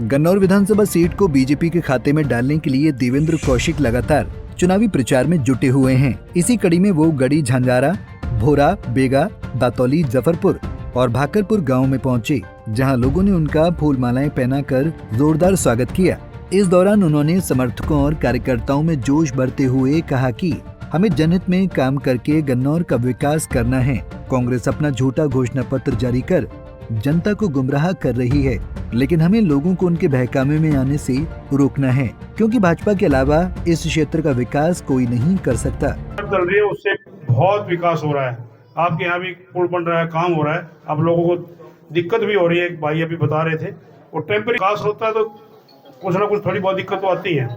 गन्नौर विधानसभा seat को BJP के खाते में डालने के लिए देवेंद्र कौशिक लगातार चुनावी प्रचार में जुटे हुए हैं। इसी कड़ी में वो गढ़ी, झंझारा, भोरा, बेगा, दातौली, जफरपुर और भाकरपुर गांव में पहुंचे, जहां लोगों ने उनका फूल मालाएं पहनाकर जोरदार स्वागत किया। इस दौरान उन्होंने समर्थकों और कार्यकर्ताओं में जोश भरते हुए कहा कि हमें जनहित में काम करके गन्नौर का विकास करना है। कांग्रेस अपना झूठा घोषणा पत्र जारी कर जनता को गुमराह कर रही है, लेकिन हमें लोगों को उनके बहकावे में आने से रोकना है, क्योंकि भाजपा के अलावा इस क्षेत्र का विकास कोई नहीं कर सकता। चल रही है, उससे बहुत विकास हो रहा है। आपके यहाँ भी पुल बन रहा है, काम हो रहा है। अब लोगों को दिक्कत भी हो रही है, भाई अभी बता रहे थे। और टेम्परेरी विकास होता है तो कुछ ना कुछ थोड़ी बहुत दिक्कत तो आती है।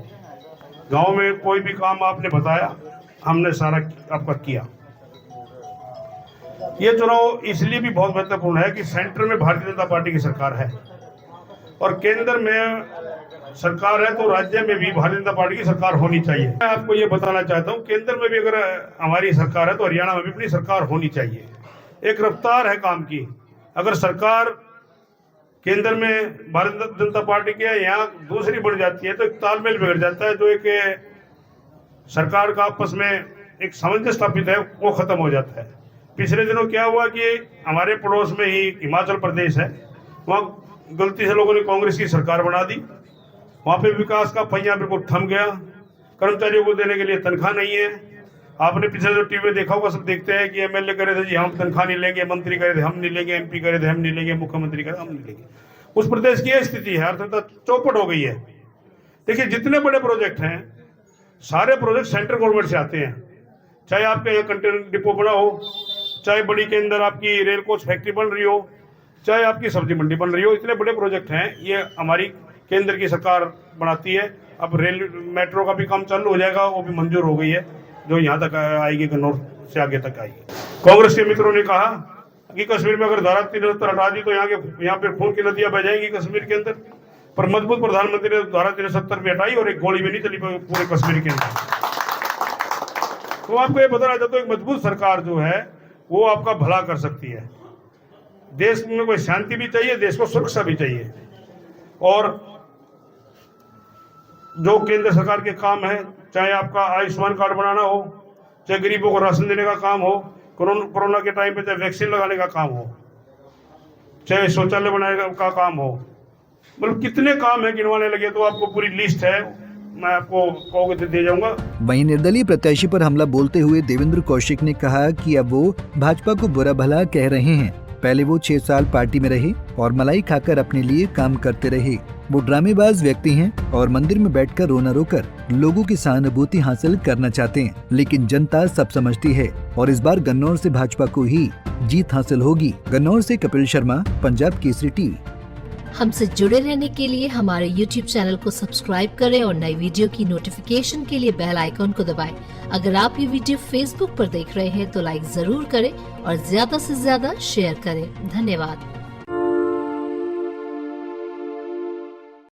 गाँव में कोई भी काम आपने बताया, हमने सारा आपका किया। ये चुनाव इसलिए भी बहुत महत्वपूर्ण है कि सेंटर में भारतीय जनता पार्टी की सरकार है और केंद्र में सरकार है, तो राज्य में भी भारतीय जनता पार्टी की सरकार होनी चाहिए। मैं आपको ये बताना चाहता हूँ, केंद्र में भी अगर हमारी सरकार है तो हरियाणा में भी अपनी सरकार होनी चाहिए। एक रफ्तार है काम की। अगर सरकार केंद्र में भारतीय जनता पार्टी की है, यहाँ दूसरी बढ़ जाती है, तो एक तालमेल बिगड़ जाता है। जो एक सरकार का आपस में एक सामंजस्य स्थापित है, वो खत्म हो जाता है। पिछले दिनों क्या हुआ कि हमारे पड़ोस में ही हिमाचल प्रदेश है, वहाँ गलती से लोगों ने कांग्रेस की सरकार बना दी। वहाँ पे विकास का पहिया बिल्कुल थम गया। कर्मचारियों को देने के लिए तनख्वाह नहीं है। आपने पिछले जो टीवी में देखा होगा, सब देखते हैं कि एमएलए कह रहे थे जी हम तनख्वाह नहीं लेंगे, मंत्री कह रहे थे हम नहीं लेंगे, एमपी कह रहे थे हम नहीं लेंगे, मुख्यमंत्री कह रहे हम नहीं लेंगे। उस प्रदेश की यह स्थिति है, अर्थव्यवस्था चौपट हो गई है। देखिए, जितने बड़े प्रोजेक्ट हैं, सारे प्रोजेक्ट सेंट्रल गवर्नमेंट से आते हैं। चाहे आपके यहाँ कंटेनर डिपो बना हो, चाहे बड़ी के अंदर आपकी रेल कोच फैक्ट्री बन रही हो, चाहे आपकी सब्जी मंडी बन रही हो, इतने बड़े प्रोजेक्ट हैं, ये हमारी केंद्र की सरकार बनाती है। अब रेल मेट्रो का भी काम चालू हो जाएगा, वो भी मंजूर हो गई है, जो यहाँ तक आएगी, गन्नौर से आगे तक आएगी। कांग्रेस के मित्रों ने कहा कि कश्मीर में अगर धारा 370 हटा दी तो यहाँ पे खून की नदियां बह जाएंगी कश्मीर के अंदर। पर मजबूत प्रधानमंत्री ने धारा 370 भी हटाई और एक गोली भी नहीं चली पूरे कश्मीर के अंदर। तो आपको ये बताना चाहता हूँ, एक मजबूत सरकार जो है वो आपका भला कर सकती है। देश में कोई शांति भी चाहिए, देश को सुरक्षा भी चाहिए। और जो केंद्र सरकार के काम है, चाहे आपका आयुष्मान कार्ड बनाना हो, चाहे गरीबों को राशन देने का काम हो, कोरोना के टाइम पे चाहे वैक्सीन लगाने का काम हो, चाहे शौचालय बनाने का काम हो, मतलब कितने काम है गिनवाने लगे तो आपको पूरी लिस्ट है, मैं आपको कहोगे दे जाऊंगा। वहीं निर्दलीय प्रत्याशी पर हमला बोलते हुए देवेंद्र कौशिक ने कहा कि अब वो भाजपा को बुरा भला कह रहे हैं। पहले वो 6 साल पार्टी में रहे और मलाई खाकर अपने लिए काम करते रहे। वो ड्रामेबाज व्यक्ति हैं और मंदिर में बैठकर रोना रोकर लोगों की सहानुभूति हासिल करना चाहते हैं, लेकिन जनता सब समझती है और इस बार गन्नौर से भाजपा को ही जीत हासिल होगी। गन्नौर से कपिल शर्मा, पंजाब केसरी टीवी। हमसे जुड़े रहने के लिए हमारे YouTube चैनल को सब्सक्राइब करें और नई वीडियो की नोटिफिकेशन के लिए बेल आइकॉन को दबाएं। अगर आप ये वीडियो Facebook पर देख रहे हैं तो लाइक जरूर करें और ज्यादा से ज्यादा शेयर करें। धन्यवाद।